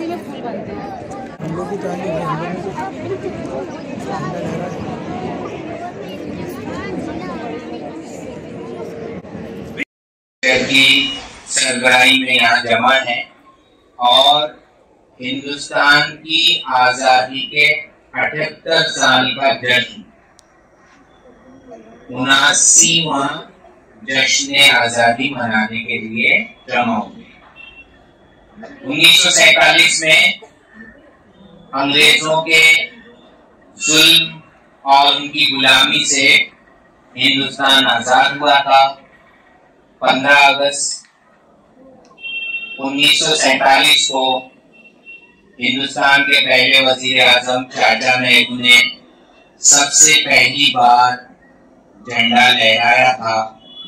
उसी में फूल बनते हैं। हम लोग की चाली है, हम लोग की सरबराही में यहाँ जमा है और हिंदुस्तान की आजादी के 78 साल का जश्न, 79वां जश्न आजादी मनाने के लिए जमा हुए। 1947 में अंग्रेजों के जुल्म और उनकी गुलामी से हिंदुस्तान आजाद हुआ था। 15 अगस्त 1947 को हिंदुस्तान के पहले वजीर आजम चाचा नेहरू ने सबसे पहली बार झंडा लहराया था,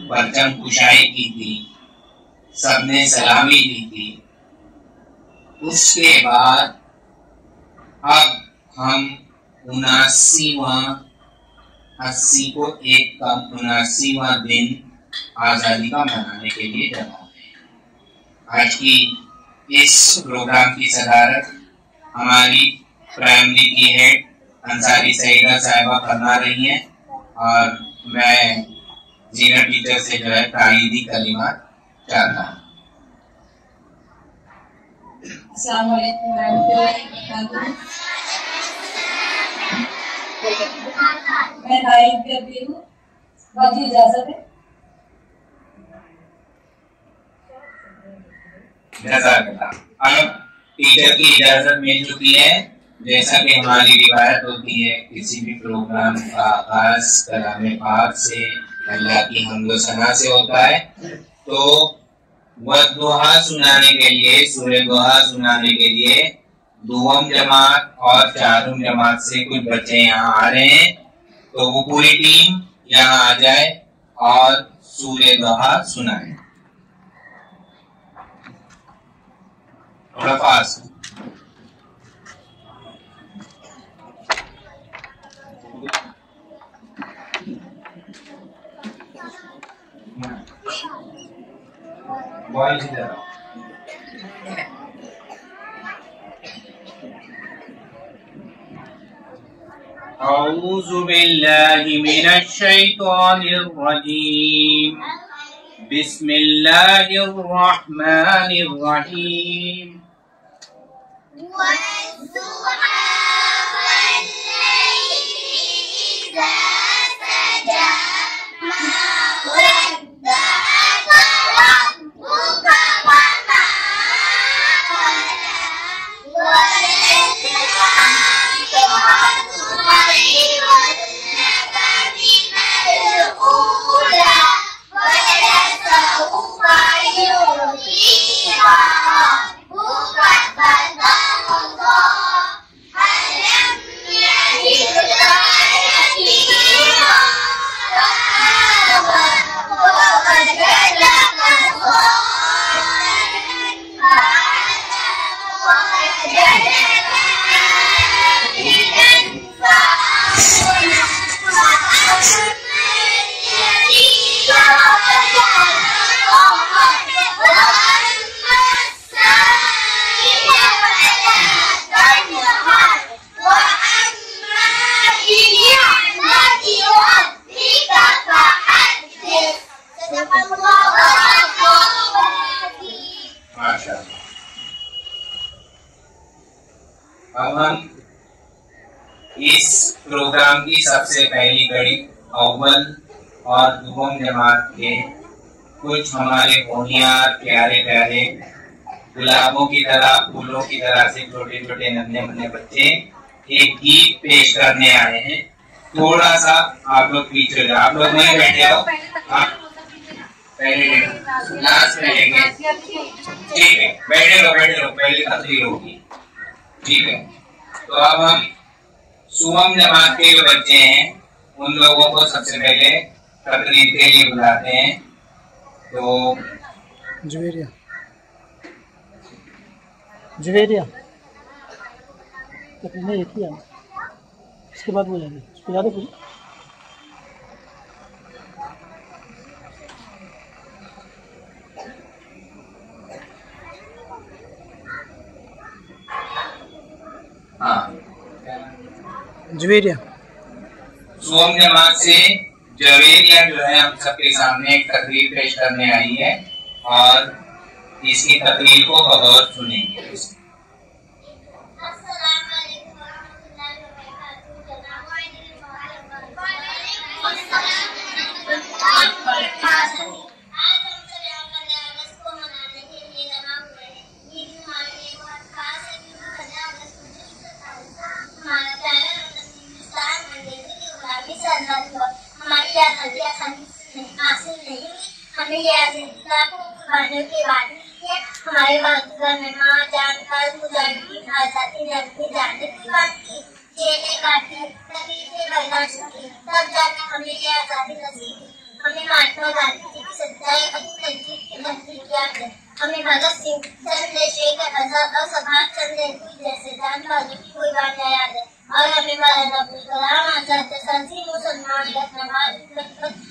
परचम कुशाई की थी, सबने सलामी दी थी। उसके बाद अब हम 79वां 80 को एक कम 79वां दिन आजादी का मनाने के लिए जमा हुए। आज की इस प्रोग्राम की सदारत हमारी प्राइमरी की हेड अंसारी सईदा साहिबा फरमा रही हैं और मैं जीना टीचर से जो है तारीदी कलिमात चाहता हूँ। अस्सलाम वालेकुम रहमतुल्लाहि। मैं तारीफ करती हूँ, बाकी इजाजत है। अब टीचर की इजाजत मिल चुकी है। जैसा कि हमारी रिवायत होती है, किसी भी प्रोग्राम का आगाज कलाम पाक से, अल्लाह की हम्द व सना से होता है। तो वद्दुहा सुनाने के लिए, सूरह दुहा सुनाने के लिए दुवम जमात और चारुम जमात से कुछ बच्चे यहाँ आ रहे हैं, तो वो पूरी टीम यहाँ आ जाए और सूरह दुहा सुनाए। थोड़ा फास्ट। बॉयज इधर। औज़ु बिल्लाहि मिनश शैतानिर रजीम। बिस्मिल्लाहिर रहमानिर रहीम। अब हम इस प्रोग्राम की सबसे पहली कड़ी अव्वल और दुगम जमात के कुछ हमारे होनियार प्यारे प्यारे गुलाबों की तरह, फूलों की तरह से छोटे छोटे नन्हे मुन्ने बच्चे एक गीत पेश करने आए हैं। थोड़ा सा आप लोग पीछे जाओ, आप लोग नहीं बैठे हो, पहले लास्ट में लेंगे, ठीक है, बैठे रहो, पहले तकरीर होगी, ठीक है। तो अब हम सुवम जमात के जो बच्चे हैं उन लोगों को सबसे पहले तकरीर के लिए बुलाते हैं। तो जवेरिया तकरीर एक ही है, इसके बाद वो जाएंगे, उसको याद है। जवेरिया। शुभम जमात से जवेरिया जो है हम सबके सामने एक तकरीर पेश करने आई है और इसकी तकरीर को बगौर सुनेंगे। हमारी हासिल नहीं, हमें ये आज़ादी के बाद हमारे घर में माँ जानकर गुजारी आज़ादी जबकि जाने की बात की, जेलें काटी, तकलीफें बर्दाश्त की, तब जाकर हमें ये आज़ादी नसीब हुई। हमें महात्मा गांधी जी की सच्चाई अपनी नजदीक किया है। हमें भगत सिंह, चंद्रशेखर आजाद और सुभाष चंद्र बोस जैसे जानबाजों की कोई बात याद है और हमें मौलाना अब्दुल कलाम आजाद जैसी मुसलमान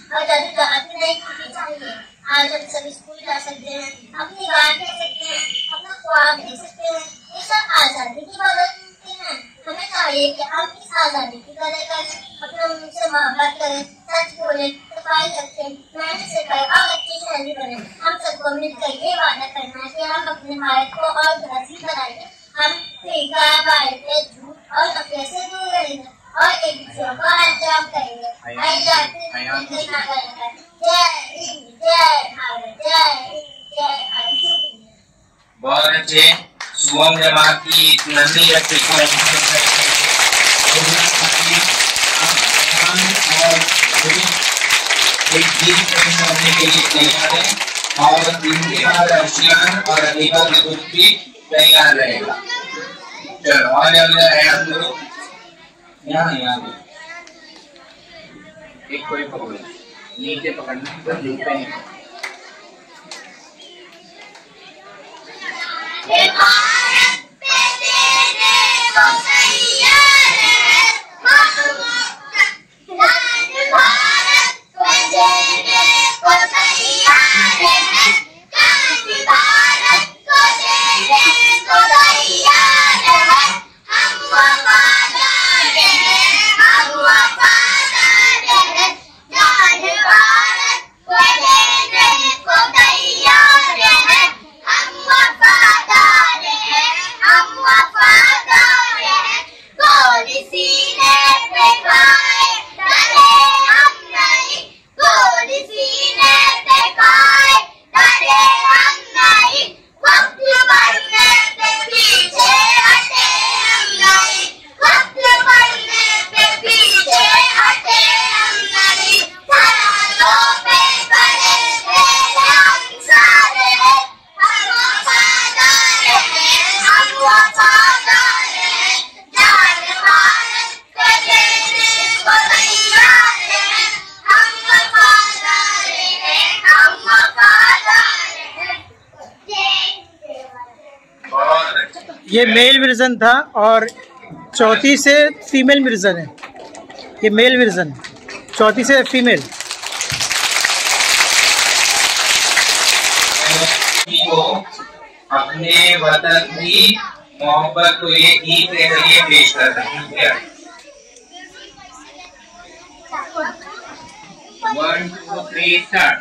और जज्बात नहीं होनी चाहिए। आज हम सब स्कूल जा सकते हैं, अपनी बात कह सकते हैं, अपना ख्वाब देख सकते हैं। ये सब आजादी की बदौलत मुमकिन है। हमें चाहिए कि हम इस आजादी की कदर करें, अपने उनसे मोहब्बत करें, सच बोलें, सफाई रखें, मेहनत से करें और अच्छी शहरी बने। हम सबको मिलकर ये वादा करना है कि हम अपने भारत को और हसीन बनाएंगे। हम फिर भारत के झूठ और अफवाह से दूर रहेंगे और एक दूसरे को एहतराम करेंगे। बहुत अच्छे। शुभम जमात की नन्ही के लिए तैयार है और इनके बाद अर्शियान और अलीका भी तैयार रहेगा। चलो आगे यहाँ एक कोई पकड़ो, नीचे पकड़ना तो नीचे नहीं। ये मेल वर्जन था और चौथी से फीमेल वर्जन है। ये मेल वर्जन, चौथी से फीमेल। अपने वतन की मोहब्बत को ये गीत के जरिए पेश कर रहे हैं। 1 2 3 स्टार्ट।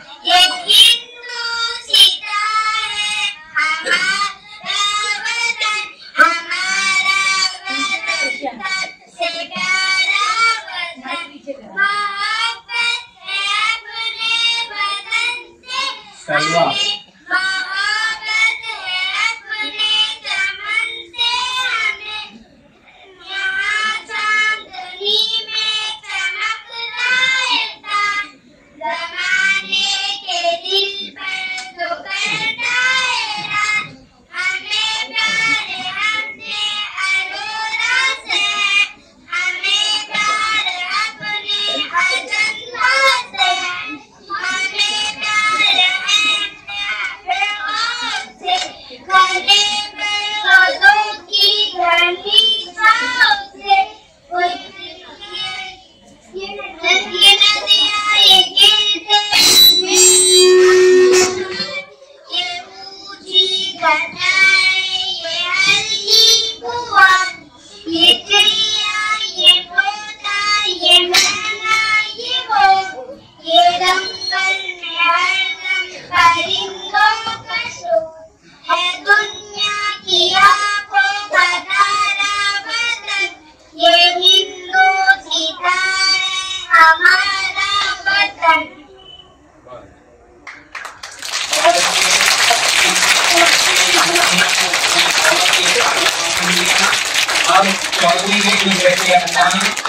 अब चौथी के विद्यार्थी अपना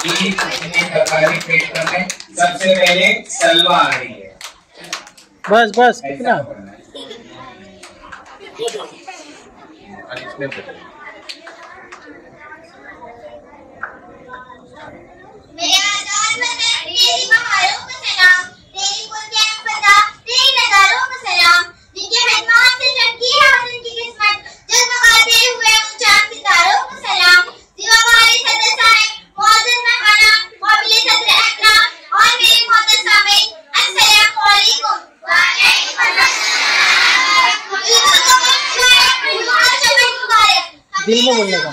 ये पेश करने सबसे पहले सलवा आ रही है। बस कितना मेरे आजाद वतन तेरी बहारों को सलाम, तेरी बुलंद फजा तेरी नज़ारों को सलाम, जिनके मेहमान से चमकी है वतन की किस्मत, जगमगाते हुए उन चांद सितारों को सलाम। जीवा वाले सदर साहब, मौजूद मेहमाना, मोबिले सदर अहतराम और मेरे मोहतरम सामीन, अस्सलामु अलैकुम। दिल में बोलने का।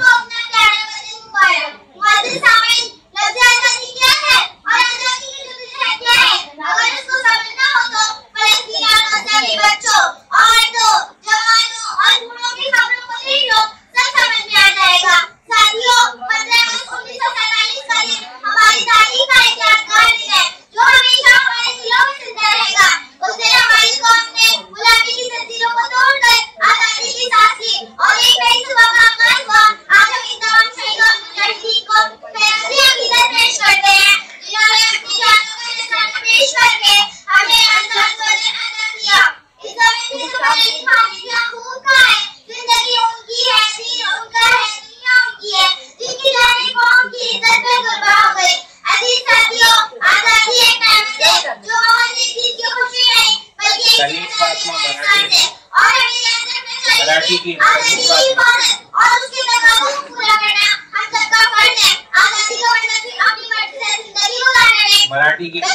मराठी की मराठी की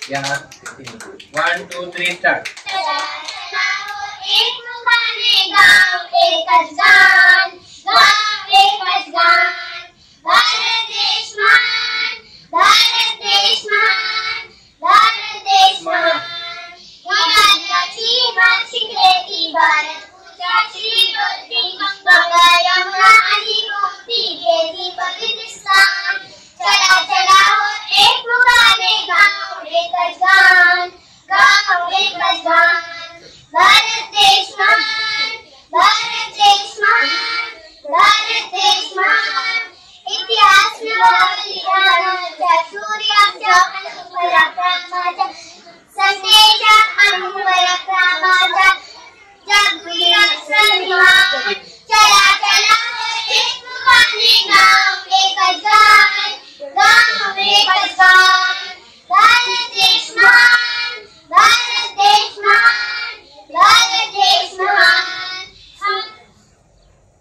यहाँ 1 2 3 स्टार्ट। एक मुबाने गाँव एक अजगान, गाँव एक अजगान, भारत देश महान, भारत देश महान, भारत देश महान। हिमालयाची मानसिकतेची भारत पूजाची डोलती, गंगा यमुना आणि गोमती घेती पवित्र स्थान। चला चला हो एक मुबाने गाँव एक अजगान, गाँव एक अजगान, भारत देश महान, भारत देश महान, भारत देश महान। इतिहास में बलिदानाच्या सूर्याच्या पराक्रमाच्या संदेशा आणि पराक्रमाच्या जागृतीचा सन्मान। चला चला एक मुबाने गाँव एक अजगान, गाँव एक अजगान, भारत देश महान, भारत देश महान, भारत देश महान।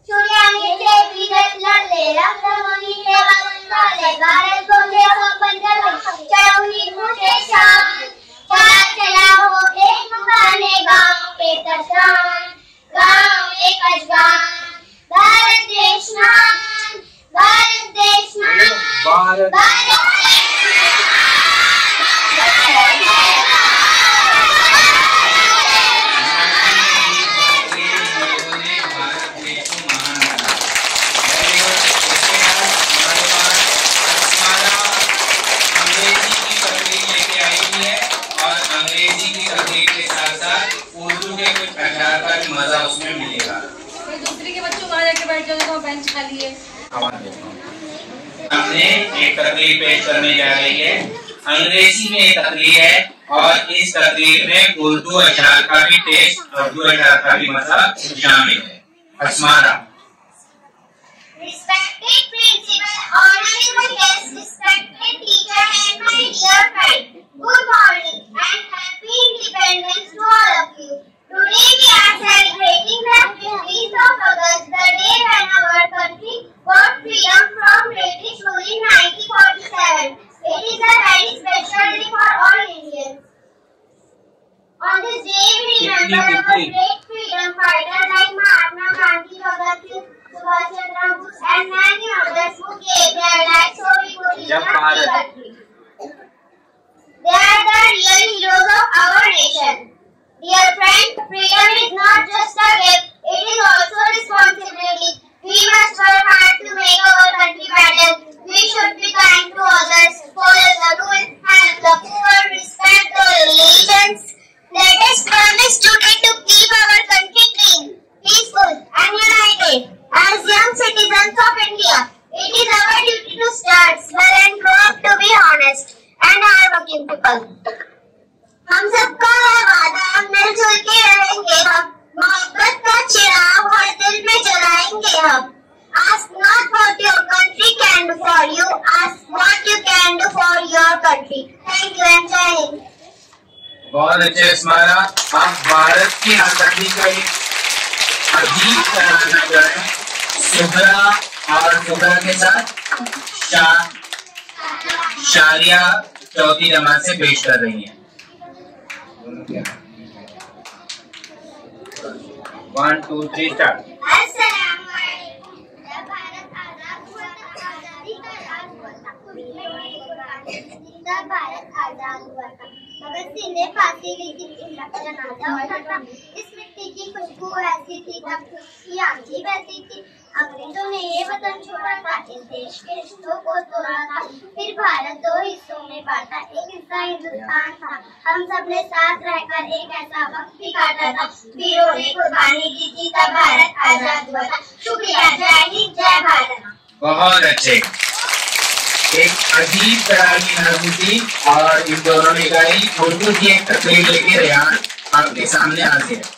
सूर्याचे विगत लढले रक्तमोहीने वाले भारत को देव बंधन चढ़ौनी मुझे शान। चला चला हो एक मुबाने गाँव एक अजगान, गाँव एक अजगान, भारत देश महान, भारत देश महान, भारत अंग्रेजी की तकनीक के साथ साथ उर्दू के कुछ अक्षर का भी मजा उसमें मिलेगा। को बेंच खाली है। हमने एक तकरीर पेश करने जा रही है। अंग्रेजी में तकरीर है और इस तकरीर में उर्दू अशआर का भी टेस्ट, उर्दू अशआर का भी मतलब शामिल है। Asmara. Respected principal, honorable guests, respected teacher and my dear friend, good morning and happy independence to all of you. Today we are celebrating the 15th of August, the day when our country got freedom from British rule in 1947. It is a very special day for all Indians. On this day we remember our great freedom fighters like Mahatma Gandhi, Bhagat Singh, Subhash Chandra Bose and many others who gave their lives so we could live in a free country. They are the real heroes of our nation. Dear friend, freedom is not just a gift, it is also a responsibility. We must work hard to make our country better. We should be kind to others, follow the rules, help the poor, respect the religions. Let us promise today to keep our country clean, peaceful and united. As young citizens of India, it is our duty to start small and grow up to be honest and hardworking people. हम सबका वादा मिलजुल के रहेंगे हम, मोहब्बत का चिराग हर दिल में जलाएंगे हम. Ask not what your country can do for you, ask what you can do for your country. Thank you and jai Hind. बहुत अच्छे अस्मारा। आप भारत की आजादी का एक अजीब तराना जो है सुबरा और सुबरा के साथ शारिया चौथी जमात से पेश कर रही हैं। 1 2 3 स्टार्ट। भारत आजाद हुआ था, भगत सिंह ने फांसी ली थी, जनाजा उठा था, इस मिट्टी की खुशबू ऐसी थी, तब की आंधी बहती थी, अंग्रेजों ने ये वतन छोड़ा था, इस देश के रिश्तों को तोड़ा था, फिर भारत दो हिस्सों में बांटा, एक हिस्सा हिंदुस्तान था, हम सब ने साथ रहकर एक ऐसा वक्त भी काटा था, वीरों ने कुर्बानी दी थी, तब भारत आजाद हुआ था। शुक्रिया, जय हिंद, जय भारत। बहुत अच्छे। एक अजीब तरह की नज़म थी और इन दोनों ने गाई। उर्दू की एक तकरीर लेके रेहान आपके सामने हाजिर है।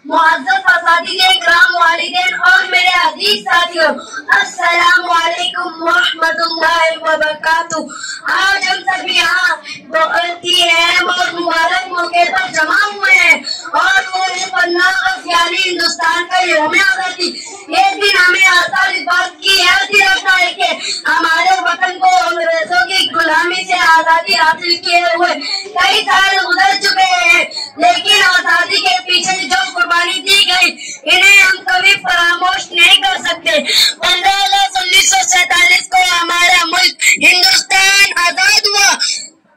मुअज़्ज़ज़ असातिज़े इकराम वालिदैन और मेरे अजीज साथियों, अस्सलामु अलैकुम व रहमतुल्लाहि व बरकातुहू। आज हम सब यहाँ बहुत ही अहम और मुबारक मौके पर जमा हुए हैं और वो 15 अगस्त यानी हिंदुस्तान का यौम आज़ादी। ये दिन हमें आसार इस बात की याद दिलाता है कि हमारे वतन को अंग्रेजों की गुलामी से आजादी हासिल किए हुए कई साल गुजर चुके हैं, लेकिन आजादी के पीछे जो कुर्बानी दी गई इन्हें हम कभी फरामोश नहीं कर सकते। 15 अगस्त 1947 को हमारा मुल्क हिंदुस्तान आजाद हुआ।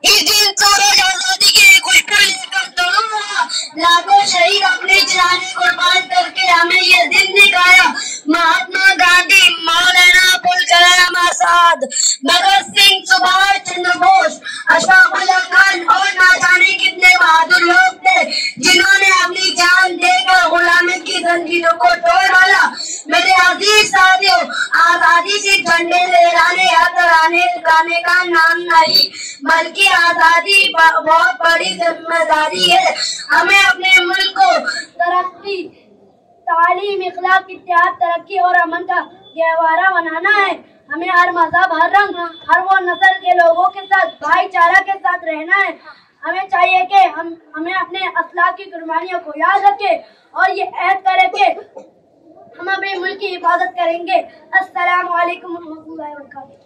इस दिन सूरज आजादी की खुशबू लेकर दौड़ा हुआ, लाखों शहीद अपनी जान कुर्बान करके हमें ये दिन दिखाया। महात्मा गांधी, मौलाना अबुल कलाम आजाद, भगत सिंह, सुभाष चंद्र बोस, अशफाक उल्लाह खान और ना जाने कितने बहादुर लोग थे जिन्होंने अपनी जान देकर गुलामी की जंजीरों को तोड़ डाला। मेरे अजीज साथियों, आजादी सिर्फ झंडे लहराने या तराने गाने का नाम नहीं, बल्कि आजादी बहुत बड़ी जिम्मेदारी है। हमें अपने मुल्क को तरक्की, तालीम, इखलाक, इत्तेहाद, तरक्की और अमन का गहवारा बनाना है। हमें हर मजहब, हर रंग, हर वो नस्ल के लोगों के साथ भाईचारा के साथ रहना है। हमें चाहिए कि हमें अपने अखलाक की कुर्बानियों को याद रखें और ये ऐद करें कि हम अपने मुल्क की हिफाजत करेंगे। अस्सलामु अलैकुम रहमतुल्लाहि व बरकातुहू।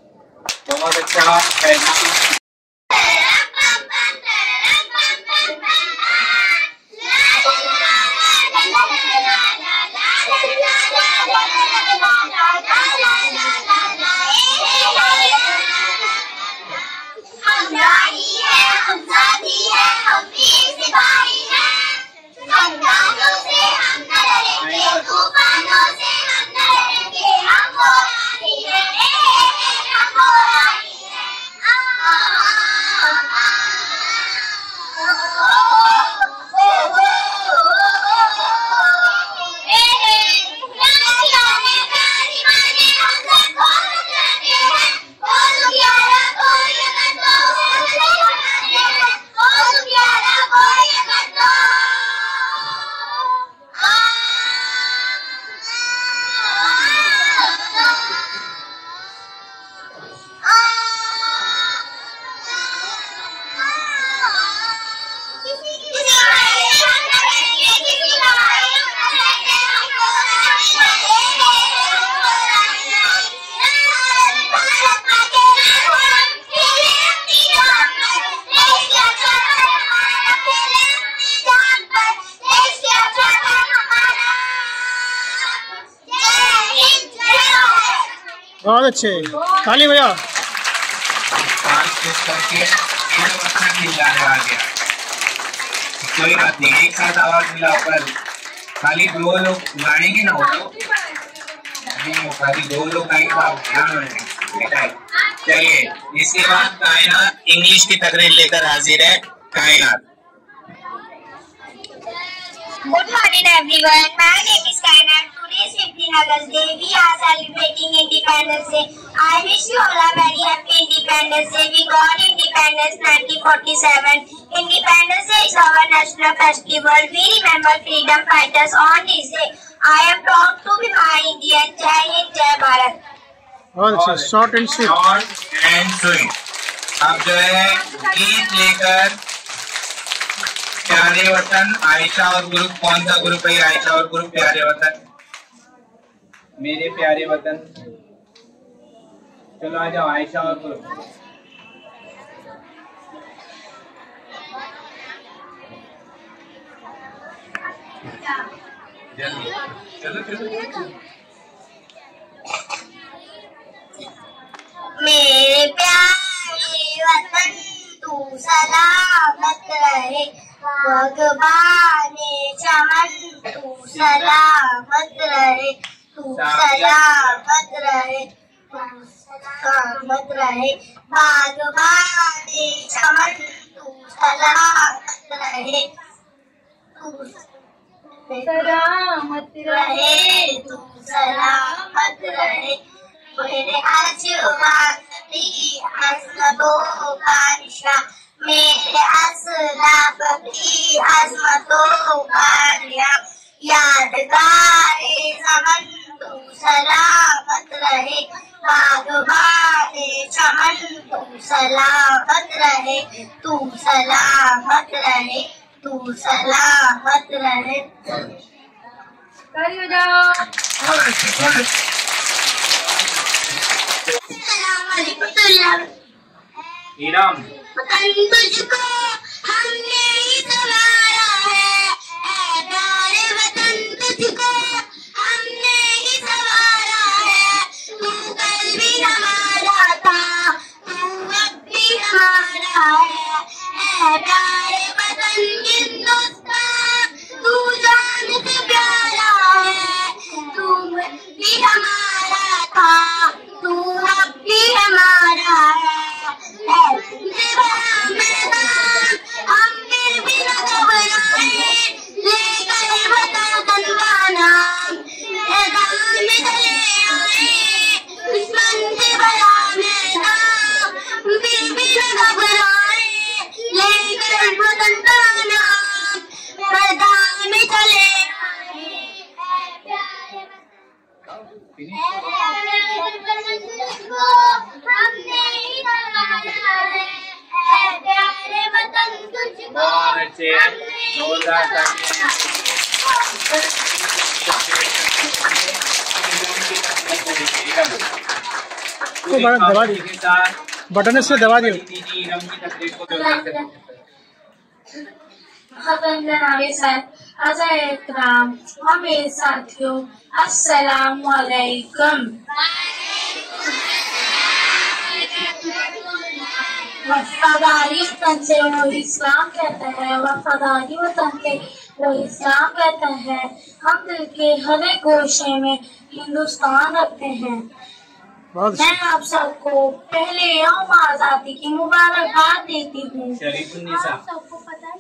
बहुत अच्छा। बहुत अच्छे, ताली बजाओ। करके अपना खिला आ गया, कोई बात नहीं, एक साथ आवाज मिलाकर खाली 2 लोग गाएंगे ना, वो लोग नहीं, खाली 2 लोग गाएंगे। चलिए, इसके बाद कायनात इंग्लिश की तकरीर लेकर हाजिर है। कायनात। Good morning everyone. My name is Kainat. Today is 15 August Day. We are celebrating Independence Day. I wish you all a very happy Independence Day. We got independence 1947. Independence Day is our national festival. We remember freedom fighters on this day. I am proud to be my Indian. Jai Hind, Jai Bharat. बहुत अच्छे, short and sweet. Short and sweet. अब जो है गीत लेकर प्यारे वतन आयशा और ग्रुप, कौन सा ग्रुप है? आयशा और ग्रुप प्यारे वतन, मेरे प्यारे वतन। चलो आ जाओ आयशा और ग्रुप। चलो चलो। मेरे प्यारे वतन तू सलामत रहे, बागबाने चमन तू सलामत रहे, तू सलामत रहे, तू सलामत रहे, बागबाने चमन तू सलामत रहे, तू सलामत रहे, तू सलामत रहे। मेरे आजमाती अज़मतों का निशान, मेरे असलाफ की अज़मतों का निशान, यादगारे ज़मन तू सलामत रहे, बागबाने चमन तू सलामत रहे, तू सलामत रहे, तू सलामत रहे। ईराम। वतन तुझको हमने ही संवारा है, ऐ प्यारे वतन तुझको हमने ही संवारा है, तू कल भी हमारा था, तू अब भी हमारा है, ऐ प्यारे वतन हिंदुस्तान तू जान से प्यारा है, तू भी हमारा था, तू अब भी हमारा है। हम फिर भी न घबराए, लेकर वतन का नाम मैदान में चले आए, दुश्मन से भरा मैदान, फिर भी न घबराए, लेकर वतन का नाम मैदान में चले आए। हमने ही संवारा है, ऐ प्यारे वतन तुझको बहुत अच्छे, जोरदार दबा दी, बटन से दबा दियो। और मेरे साथियों, अस्सलाम वालेकुम। वफादारी वतन से वो इस्लाम कहता है, वफादारी वतन से वो इस्लाम कहता है। हम दिल के हर एक गोशे में हिंदुस्तान रखते हैं। मैं आप सबको पहले यौम आज़ादी की मुबारकबाद देती हूँ। आप सबको पता है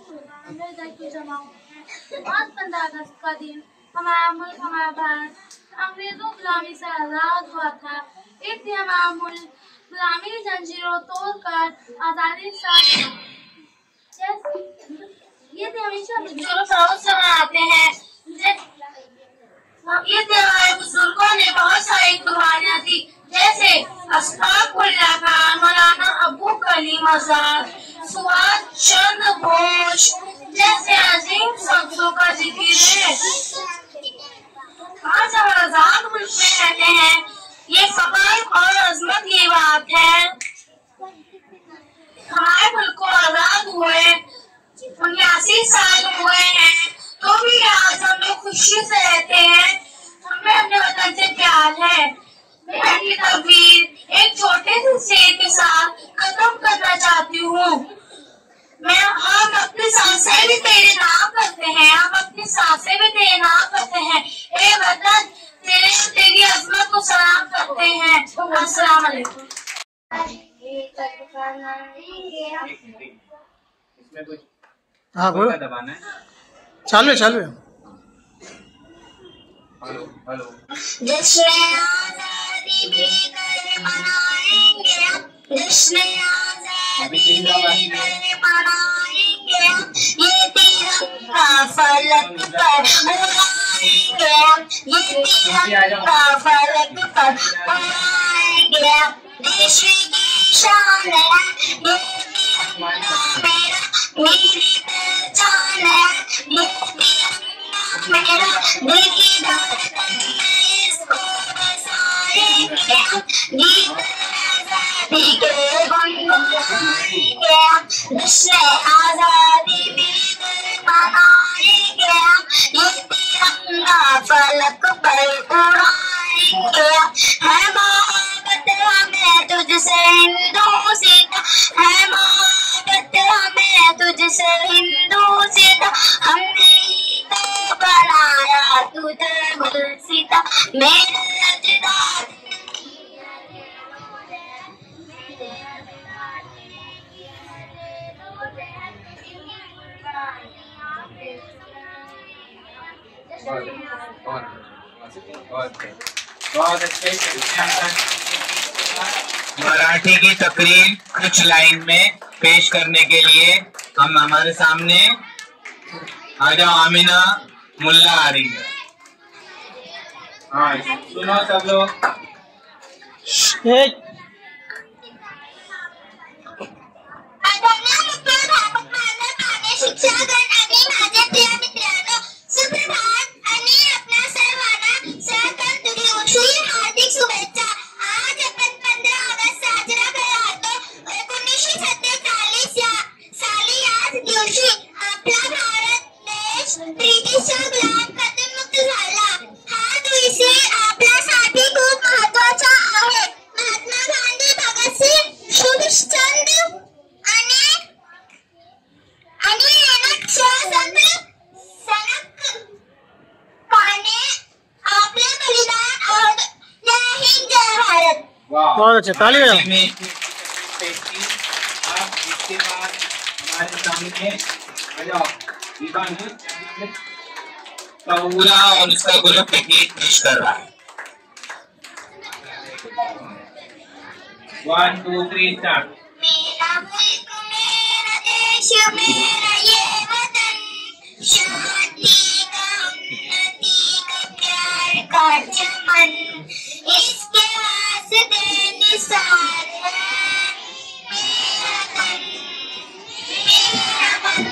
आज 15 अगस्त का दिन हमारा मुल्क, हमारा भारत अंग्रेजों गुलामी से आजाद हुआ था। एक दिन हमारा मुल्क गुलामी की जंजीरों तोड़कर आजादी ये हमेशा आते हैं। ये हमारे बुजुर्गों ने बहुत सारी कुर्बानियाँ दी, जैसे अस्तागफिरुल्लाह खान, मौलाना अबू कलीम आजाद, सुभाष चंद्र बोस जैसे अजीम शख्सों का जिक्र है। आज हम आजाद मुल्क में रहते हैं, ये फख्र और अजमत की बात है। हमारे मुल्क को आजाद हुए 79 साल हुए हैं, तो भी आज हम लोग खुशी से रहते हैं। हमें अपने वतन से प्यार है। मेरी तकबीर भी तेरे नाम करते हैं, हम अपनी सांसें भी तेरे नाम करते हैं। ए वतन तेरी अजमत को सलाम करते हैं। अस्सलाम वालेकुम। हाँ बोलो, दबाना है। चालू है चालू है। Hello hello. जश्न आज़ादी मिलकर मनाएंगे, जश्न आज़ादी मिलकर मनाएंगे, ये तिरंगा फलक पर उड़ाएंगे, ये तिरंगा फलक पर उड़ाएंगे। देश की शान है ये तिरंगा मेरा, मेरी पहचान है ये तिरंगा मेरा, देखी इसको बसाएंगे, गीत आज़ादी के गुनगुनाएंगे, जश्न आज़ादी मिलकर मनाएंगे, ये तिरंगा फलक पर उड़ाएंगे। है मोहब्बत हमें तुझसे हिंदू सीता, है मोहब्बत हमें तुझसे हिंदू सीता, हमने तो बनाया तुझे गुलसिता, मेरे अजदाद बहुत अच्छे। मराठी की तकरीर कुछ लाइन में पेश करने के लिए हम हमारे सामने आ जाओ। आमिना मुल्ला आ रही है। हाँ सुनो सब लोग। हार्दिक शुभेच्छा। आज आपण 15 ऑगस्ट साजरा करतो। 1946 साली याच दिवशी आपला भारत देश ब्रिटिशच्या गुलामगिरीमुक्त झाला। हा दिवस आपल्यासाठी खूप महत्त्वाचा आहे। महात्मा गांधी, भगतसिंग, सुभाषचंद्र आणि आपले बलिदान और जय हिंद जय भारत। बहुत अच्छा, ताली बजाओ। आप इसके बाद हमारे सामने आ जाओ। पूरा और उसका ग्रुप गीत पेश कर रहा है। 1 2 3 स्टार्ट। मेरा मुल्क मेरा देश मेरा ये वतन, शांति का उन्नति का प्यार का चमन, इसके वास्ते निसार है मेरा तन, मेरा मन।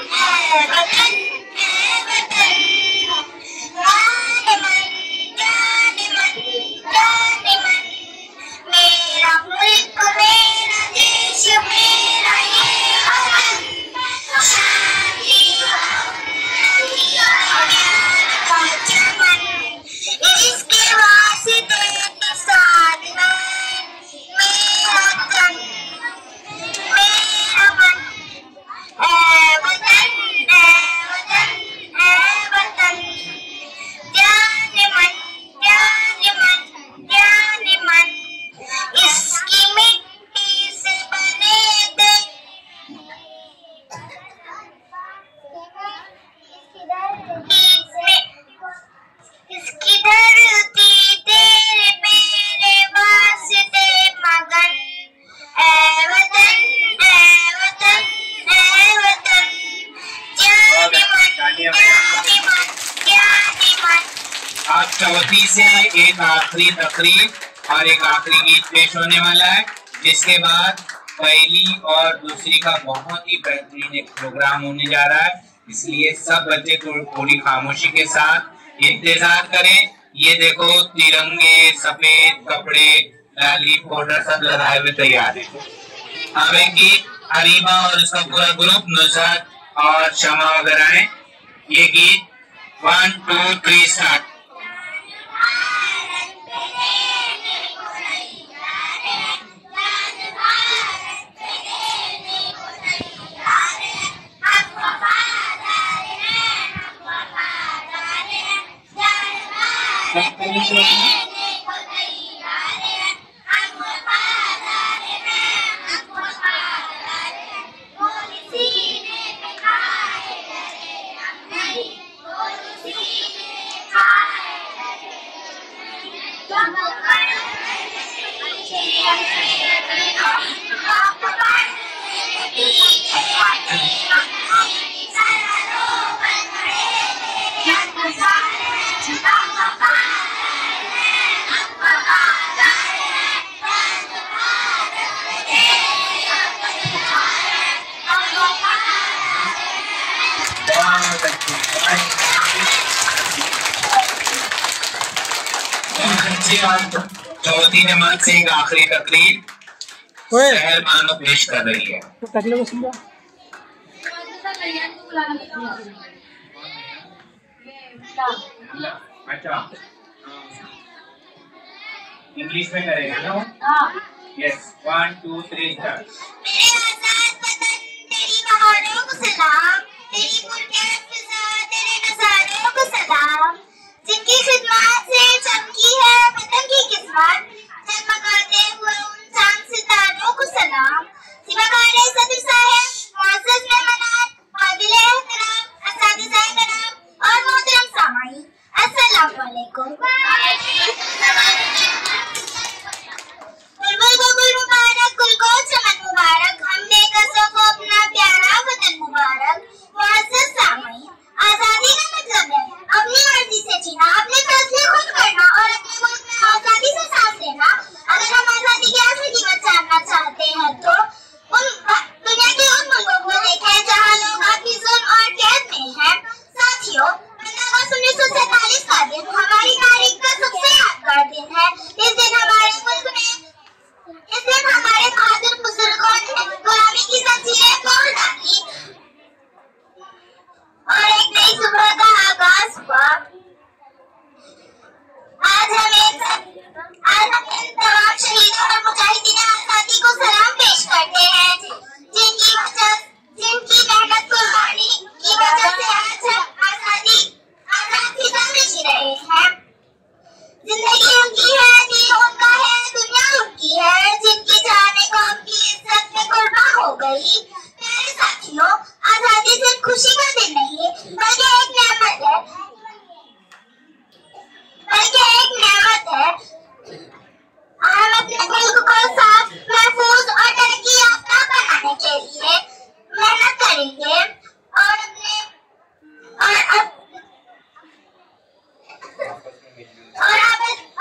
ऐ वतन ऐ वतन ऐ वतन, जान मन जान मन जान मन, मेरा मुल्क मेरा देश मेरा ये वतन, शांति का उन्नति का प्यार का चमन, इसके वास्ते निसार है मेरा तन, मेरा मन। ऐ वतन ऐ वतन ऐ वतन, जान मन जान मन जान मन, इसकी मिट्टी से बने थे इसकी धरती तेरे मेरे वास्ते मगन। ऐ वतन ऐ वतन ऐ वतन, जान मन जान मन। आज चौथी से एक आखिरी तकरीर और एक आखिरी गीत पेश होने वाला है, जिसके बाद पहली और दूसरी का बहुत ही बेहतरीन एक प्रोग्राम होने जा रहा है। इसलिए सब बच्चे थोड़ी खामोशी के साथ इंतजार करें। ये देखो तिरंगे, सफेद कपड़े, लाली पाउडर सब लगाए हुए तैयार है। अब एक गीत अरीबा और उसका पूरा ग्रुप नुसरत और शमा वगैरह है। ये गीत 1 2 3 स्टार्ट। भारत चौथी जमात से एक आखिरी तकरीर शहर बानो पेश कर रही है। अच्छा, इंग्लिश में करेगा ना? Yes, 1 2 3 start. तेरी पहाड़ों को सलाम, तेरी पुरखैर फिजा, तेरे नज़ारों को सलाम, जिनकी खिदमत से चमकी है वतन की किस्मत, जगमगाते हुए उन चांद सितारों को सलाम। सिवाकारे सदर साहब, मुअज़्ज़ज़ मेहमानान, काबिले एहतराम असातिज़ाए कराम और मोहतरम सामाईन, अस्सलाम वालेकुम। बुलबुल को गुल मुबारक, गुल को चमन मुबारक, हम बेकसों को अपना प्यारा वतन मुबारक। मुअज़्ज़ज़ सामाईन, आजादी का मतलब है अपनी मर्जी से जीना, अपने फैसले खुद करना और अपने मुल्क में आजादी से सांस लेना। अगर हम आजादी की असली कीमत जानना चाहते हैं तो दुनिया के उन मुल्कों को देखें जहाँ लोग आपकी जुल्म और कैद में हैं। साथियों, 15 अगस्त 1947 का दिन हमारी तारीख का सबसे यादगार दिन है। इस दिन हमारे बहादुर बुजुर्गों ने गुलामी की जंजीरें तोड़ डाली और एक नई सुबह का आगाज हुआ। आज हम इन तमाम शहीदों और मुजाहिदीन आजादी को सलाम पेश करते हैं, जिनकी मेहनत कुर्बानी की वजह से आज हम आजाद फिजा में जी रहे हैं। जिंदगी उनकी है, दीन उनका है, दुनिया उनकी है, जिनकी जाने कौम की इज्जत में कुर्बान हो गई। मेरे साथियों, आजादी सिर्फ खुशी का दिन नहीं बल्कि एक नेमत है, हम अपने मुल्क को साफ, महफूज और तरक्की याफ्ता बनाने के लिए मेहनत करेंगे और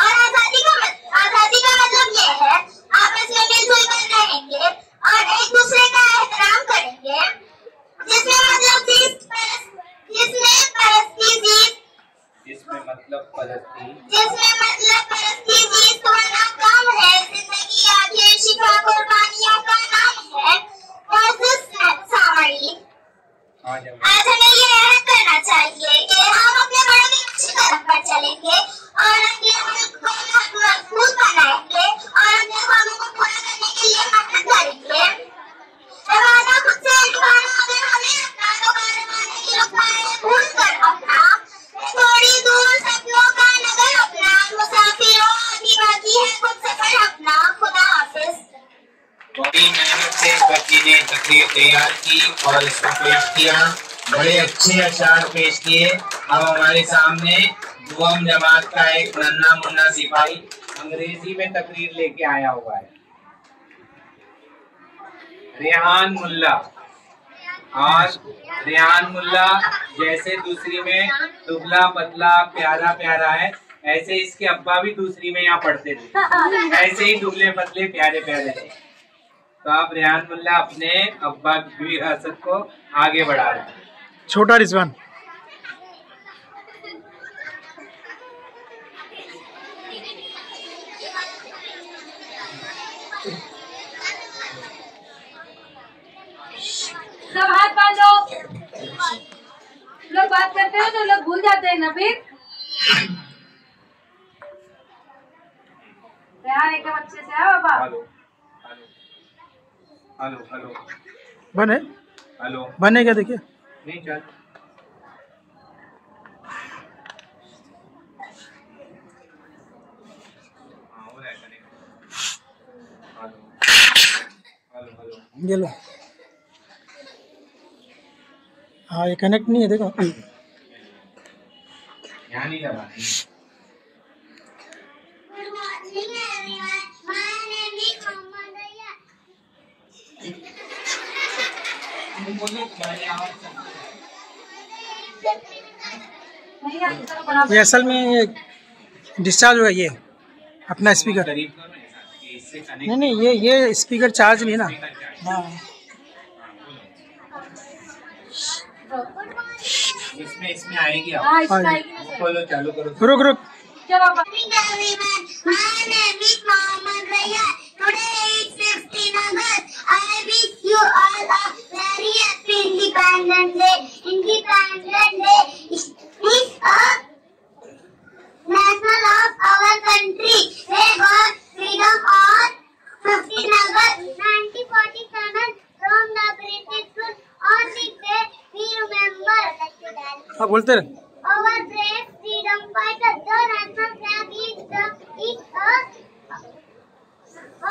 आजादी का मतलब ये है आपस में मिलजुल कर रहेंगे और एक दूसरे का एहतराम करेंगे, जिसमें मतलब परस्ती जीत होना काम है। जिंदगी आगे शिफा कुर्बानियों का नाम है। सामाईन, आज हमें ये अहद करना चाहिए कि हम अपने बड़ों की अच्छी तरफ पर चलेंगे और अपने मुल्क को महफूज बनाएंगे और अपने ख्वाबों को पूरा करने के लिए मेहनत करेंगे। वादा खुद से निभाना, अगर हमें अपना तो कारवाने की रुकवाएं भूल कर अपना, थोड़ी दूर सपनों का नगर अपना, मुसाफिरों अभी बाकी है खुद सफर अपना। खुदा हाफिज। बड़ी मेहनत से बच्ची ने तकरीर तैयार की और इसको पेश किया। बड़े अच्छे अशार पेश किए। अब हमारे सामने दुआम जमात का एक नन्हा मुन्ना सिपाही अंग्रेजी में तकरीर लेके आया हुआ है, रेहान मुल्ला। आज रेहान मुल्ला जैसे दूसरी में दुबला पतला प्यारा प्यारा है, ऐसे इसके अब्बा भी दूसरी में यहाँ पढ़ते थे, ऐसे ही दुबले पतले प्यारे प्यारे थे। तो आप रेहान मुल्ला अपने अब्बा की विरासत को आगे बढ़ा रहे हैं। छोटा रिजवान। सब हाथ बांधो। लोग बात करते हो तो लोग भूल जाते हैं ना फिर। एकदम अच्छे से है बाबा। हेलो बने हेलो बने क्या देखिए नहीं चल ये लो। हाँ ये कनेक्ट नहीं है, देखो। यहाँ नहीं लगा। Good morning, everyone. My name is Mohammed Raya. ये असल में डिस्चार्ज होगा ये अपना स्पीकर। नहीं नहीं, ये स्पीकर चार्ज नहीं है ना। हाँ इसमें आएगी। हाँ इसमें आएगी ना सर। खोलो, चालू करो। रुक रुक। चलो Good morning, everyone. My name is Mohammed Raya. Today is 15 August. I wish you all a very happy Independence Day. Independence Day is a national of our country. They got freedom on 15 August 1947 from the British rule. On this day, we remember हाँ बोलते रहे। our brave freedom fighters. The national flag is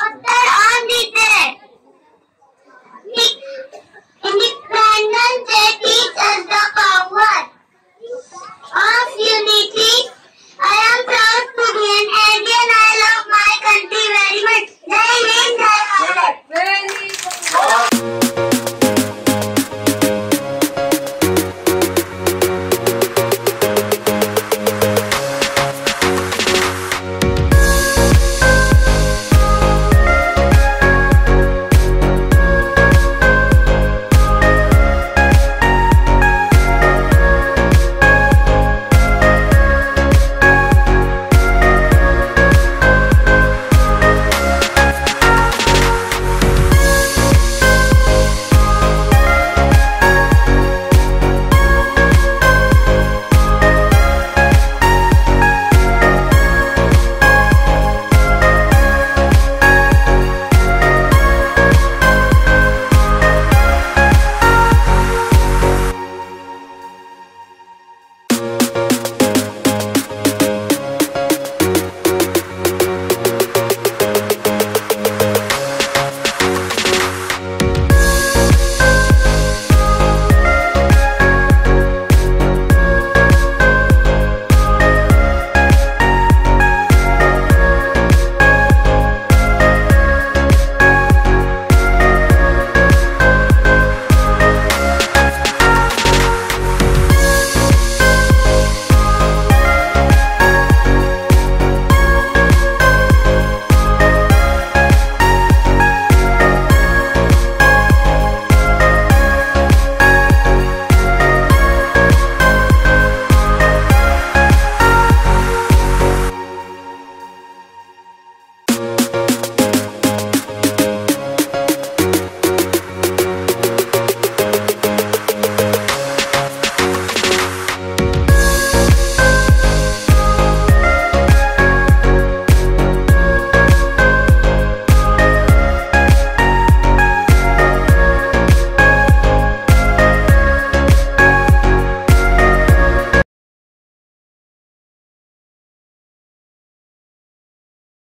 hoisted on this day. Independence Day teaches us the power